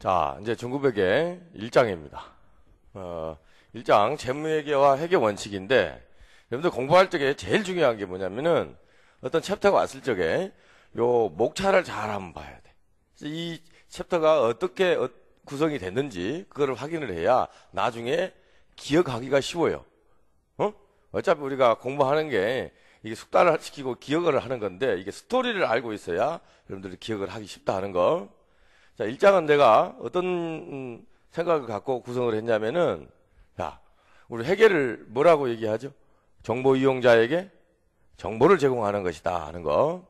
자, 이제 1900의 1장입니다. 1장 재무회계와 회계 원칙인데, 여러분들 공부할 적에 제일 중요한 게 뭐냐면은 어떤 챕터가 왔을 적에 요 목차를 잘 한번 봐야 돼. 이 챕터가 어떻게 구성이 됐는지 그거를 확인을 해야 나중에 기억하기가 쉬워요. 어차피 우리가 공부하는 게 이게 숙달을 시키고 기억을 하는 건데, 이게 스토리를 알고 있어야 여러분들이 기억을 하기 쉽다 하는 거. 자, 1장은 내가 어떤 생각을 갖고 구성을 했냐면은, 자, 우리 회계를 뭐라고 얘기하죠? 정보 이용자에게 정보를 제공하는 것이다 하는 거.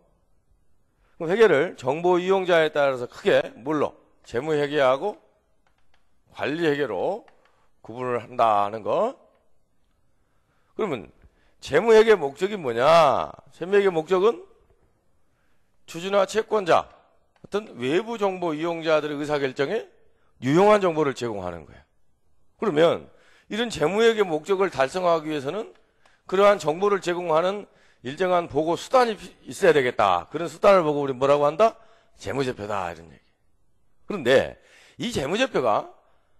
그럼 회계를 정보 이용자에 따라서 크게 뭘로? 재무 회계하고 관리 회계로 구분을 한다 하는 거. 그러면 재무 회계 목적이 뭐냐? 재무 회계 목적은 주주나 채권자, 어떤 외부 정보 이용자들의 의사결정에 유용한 정보를 제공하는 거예요. 그러면 이런 재무회계 목적을 달성하기 위해서는 그러한 정보를 제공하는 일정한 보고 수단이 있어야 되겠다. 그런 수단을 보고 우리 뭐라고 한다? 재무제표다 이런 얘기. 그런데 이 재무제표가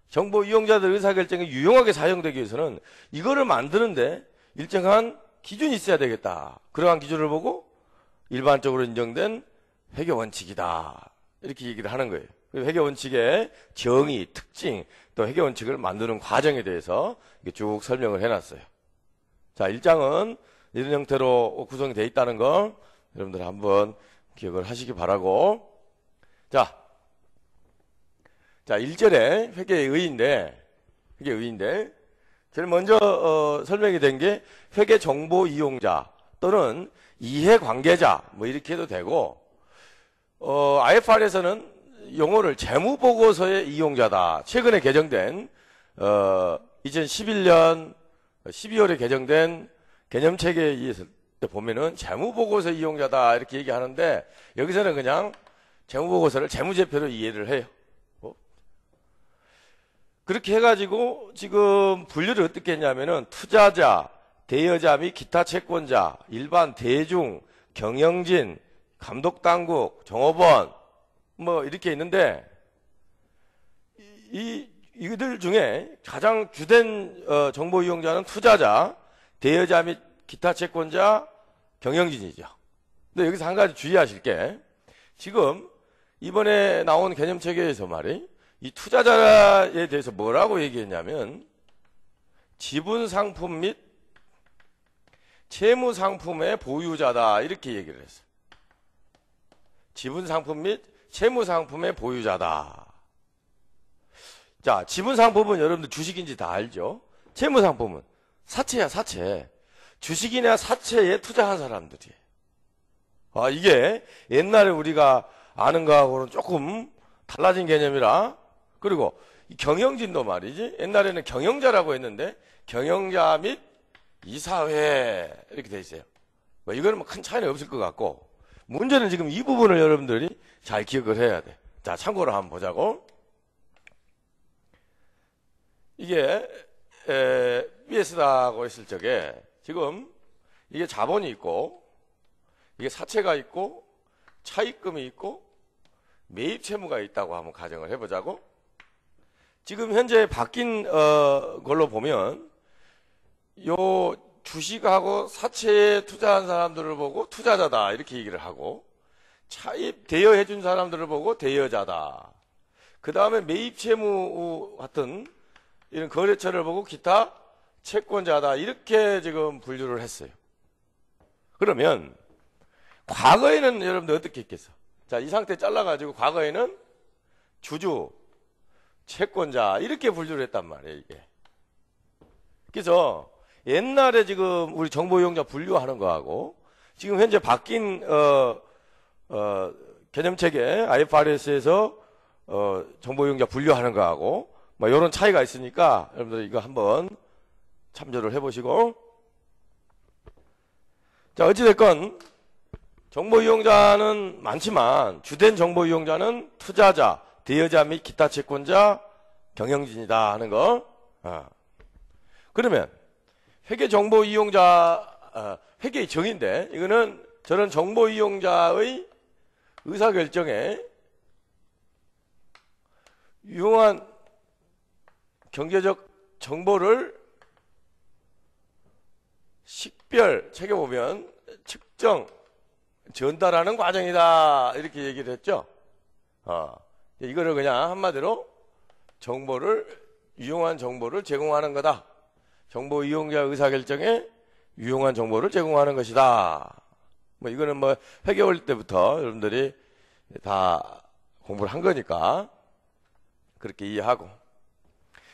정보 이용자들 의사결정에 유용하게 사용되기 위해서는 이거를 만드는데 일정한 기준이 있어야 되겠다. 그러한 기준을 보고 일반적으로 인정된 회계원칙이다 이렇게 얘기를 하는 거예요. 회계원칙의 정의, 특징, 또 회계원칙을 만드는 과정에 대해서 쭉 설명을 해놨어요. 자, 1장은 이런 형태로 구성이 되어 있다는 거 여러분들 한번 기억을 하시기 바라고. 자 1절에 회계의 의의인데 제일 먼저 설명이 된 게 회계 정보 이용자 또는 이해관계자 뭐 이렇게 해도 되고, IFR에서는 용어를 재무보고서의 이용자다. 최근에 개정된 2011년 12월에 개정된 개념체계에 의해서 보면은 재무보고서 이용자다 이렇게 얘기하는데, 여기서는 그냥 재무보고서를 재무제표로 이해를 해요. 그렇게 해가지고 지금 분류를 어떻게 했냐면은 투자자, 대여자 및 기타 채권자, 일반 대중, 경영진, 감독당국, 종업원 뭐 이렇게 있는데, 이들 중에 가장 주된 정보 이용자는 투자자, 대여자 및 기타 채권자, 경영진이죠. 근데 여기서 한 가지 주의하실 게, 지금 이번에 나온 개념체계에서 말이 이 투자자에 대해서 뭐라고 얘기했냐면 지분상품 및 채무상품의 보유자다 이렇게 얘기를 했어요. 지분상품 및 채무상품의 보유자다. 자, 지분상품은 여러분들 주식인지 다 알죠? 채무상품은 사채야, 사채. 주식이나 사채에 투자한 사람들이에요. 이게 옛날에 우리가 아는 거하고는 조금 달라진 개념이라. 그리고 경영진도 말이지, 옛날에는 경영자라고 했는데 경영자 및 이사회 이렇게 돼 있어요. 이거는 뭐 큰 차이는 없을 것 같고, 문제는 지금 이 부분을 여러분들이 잘 기억을 해야 돼. 자, 참고로 한번 보자고. 이게 BS라고 했을 적에 지금 이게 자본이 있고, 이게 사채가 있고, 차입금이 있고, 매입 채무가 있다고 한번 가정을 해보자고. 지금 현재 바뀐 걸로 보면 요 주식하고 사채에 투자한 사람들을 보고 투자자다 이렇게 얘기를 하고, 차입 대여해 준 사람들을 보고 대여자다. 그 다음에 매입 채무 같은 이런 거래처를 보고 기타 채권자다 이렇게 지금 분류를 했어요. 그러면 과거에는 여러분들 어떻게 했겠어? 자, 이 상태 잘라가지고 과거에는 주주, 채권자 이렇게 분류를 했단 말이에요, 이게. 그래서 옛날에 지금 우리 정보 이용자 분류하는 거하고 지금 현재 바뀐 개념체계 IFRS에서 정보 이용자 분류하는 거하고 뭐 이런 차이가 있으니까 여러분들 이거 한번 참조를 해보시고. 자, 어찌됐건 정보 이용자는 많지만 주된 정보 이용자는 투자자, 대여자 및 기타 채권자, 경영진이다 하는 거. 그러면 회계 정보 이용자, 회계의 정의인데, 이거는 저런 정보 이용자의 의사결정에 유용한 경제적 정보를 식별, 책에 보면 측정, 전달하는 과정이다 이렇게 얘기를 했죠. 이거를 그냥 한마디로 유용한 정보를 제공하는 거다. 정보 이용자 의사결정에 유용한 정보를 제공하는 것이다. 뭐 이거는 뭐 회계 올 때부터 여러분들이 다 공부를 한 거니까 그렇게 이해하고,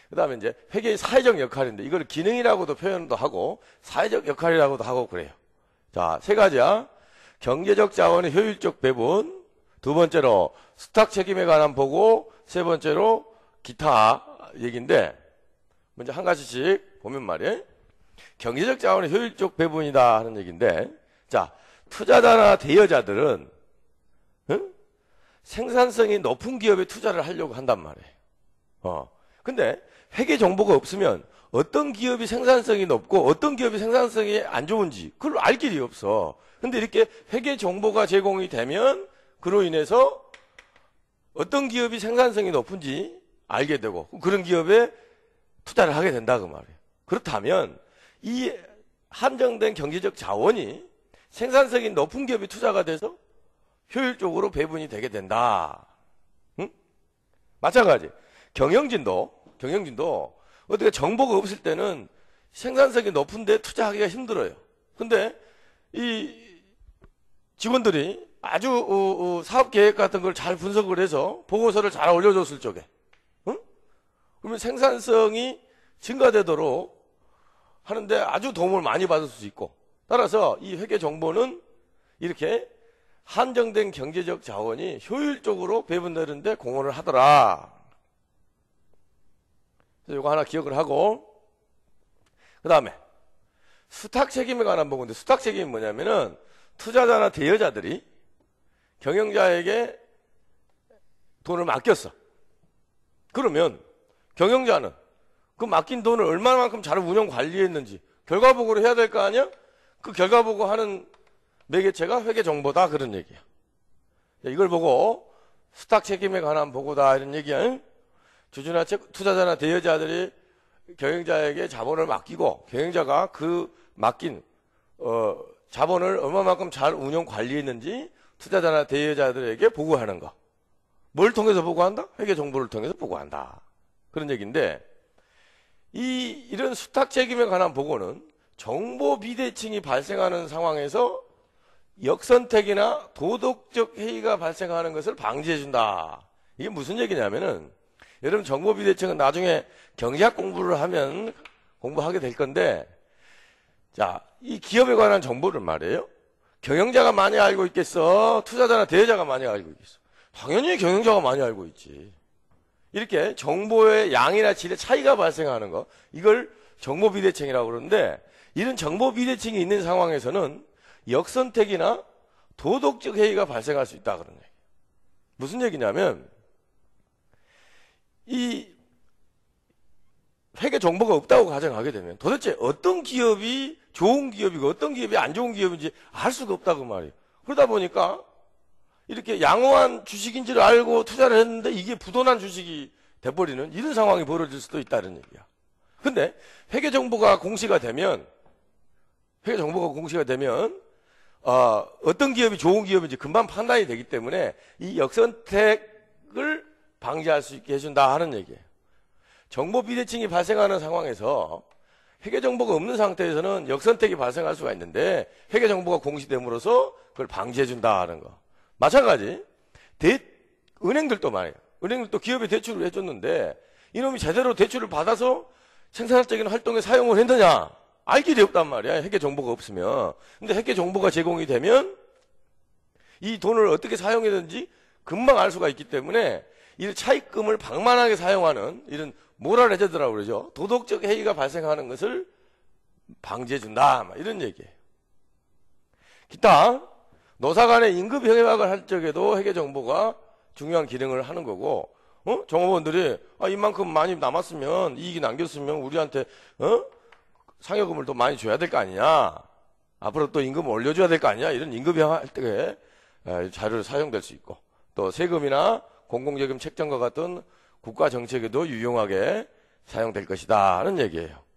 그 다음에 이제 회계의 사회적 역할인데 이걸 기능이라고도 표현도 하고 사회적 역할이라고도 하고 그래요. 자, 세 가지야. 경제적 자원의 효율적 배분, 두 번째로 수탁 책임에 관한 보고, 세 번째로 기타 얘기인데, 먼저 한 가지씩 보면 말이에요. 경제적 자원의 효율적 배분이다 하는 얘기인데, 자, 투자자나 대여자들은 생산성이 높은 기업에 투자를 하려고 한단 말이에요. 근데 회계 정보가 없으면 어떤 기업이 생산성이 높고 어떤 기업이 생산성이 안 좋은지 그걸 알 길이 없어. 근데 이렇게 회계 정보가 제공이 되면 그로 인해서 어떤 기업이 생산성이 높은지 알게 되고 그런 기업에 투자를 하게 된다 그 말이에요. 그렇다면 이 한정된 경제적 자원이 생산성이 높은 기업에 투자가 돼서 효율적으로 배분이 되게 된다. 응? 마찬가지. 경영진도 어떻게 정보가 없을 때는 생산성이 높은데 투자하기가 힘들어요. 근데 이 직원들이 아주 사업 계획 같은 걸 잘 분석을 해서 보고서를 잘 올려줬을 적에, 응? 그러면 생산성이 증가되도록 하는데 아주 도움을 많이 받을 수 있고, 따라서 이 회계 정보는 이렇게 한정된 경제적 자원이 효율적으로 배분되는데 공헌을 하더라. 이거 하나 기억을 하고, 그 다음에 수탁 책임에 관한 부분인데, 수탁 책임이 뭐냐면은 투자자나 대여자들이 경영자에게 돈을 맡겼어. 그러면 경영자는 그 맡긴 돈을 얼마만큼 잘 운영 관리했는지 결과보고를 해야 될 거 아니야? 그 결과보고 하는 매개체가 회계정보다 그런 얘기야. 이걸 보고 수탁 책임에 관한 보고다 이런 얘기야. 주주나 투자자나 대여자들이 경영자에게 자본을 맡기고 경영자가 그 맡긴 자본을 얼마만큼 잘 운영 관리했는지 투자자나 대여자들에게 보고하는 거. 뭘 통해서 보고한다? 회계정보를 통해서 보고한다. 그런 얘기인데, 이런 수탁 책임에 관한 보고는 정보 비대칭이 발생하는 상황에서 역선택이나 도덕적 해이가 발생하는 것을 방지해준다. 이게 무슨 얘기냐면은, 여러분 정보 비대칭은 나중에 경제학 공부를 하면 공부하게 될 건데, 자, 이 기업에 관한 정보를 말이에요. 경영자가 많이 알고 있겠어? 투자자나 대여자가 많이 알고 있겠어? 당연히 경영자가 많이 알고 있지. 이렇게 정보의 양이나 질의 차이가 발생하는 거, 이걸 정보 비대칭이라고 그러는데, 이런 정보 비대칭이 있는 상황에서는 역선택이나 도덕적 해이가 발생할 수 있다 그런 얘기. 무슨 얘기냐면, 이 회계 정보가 없다고 가정하게 되면 도대체 어떤 기업이 좋은 기업이고 어떤 기업이 안 좋은 기업인지 알 수가 없다고 말이에요. 그러다 보니까 이렇게 양호한 주식인지를 알고 투자를 했는데 이게 부도난 주식이 돼버리는 이런 상황이 벌어질 수도 있다는 얘기야. 근데 회계 정보가 공시가 되면 어떤 기업이 좋은 기업인지 금방 판단이 되기 때문에 이 역선택을 방지할 수 있게 해준다 하는 얘기예요. 정보 비대칭이 발생하는 상황에서 회계 정보가 없는 상태에서는 역선택이 발생할 수가 있는데 회계 정보가 공시됨으로써 그걸 방지해준다 하는 거. 마찬가지 은행들도 말이에요. 은행들도 기업에 대출을 해줬는데 이놈이 제대로 대출을 받아서 생산적인 활동에 사용을 했느냐 알 길이 없단 말이야. 회계 정보가 없으면. 근데 회계 정보가 제공이 되면 이 돈을 어떻게 사용했는지 금방 알 수가 있기 때문에 이 차입금을 방만하게 사용하는 이런 모랄 해저드라고 그러죠. 도덕적 해이가 발생하는 것을 방지해준다. 이런 얘기예요. 기타 노사 간의 임금 협약을 할 적에도 회계 정보가 중요한 기능을 하는 거고, 종업원들이 이만큼 많이 남았으면 이익이 남겼으면 우리한테 상여금을 더 많이 줘야 될 거 아니냐. 앞으로 또 임금을 올려줘야 될 거 아니냐. 이런 임금 협약 할 때 자료를 사용될 수 있고, 또 세금이나 공공재금 책정과 같은 국가 정책에도 유용하게 사용될 것이다 하는 얘기예요.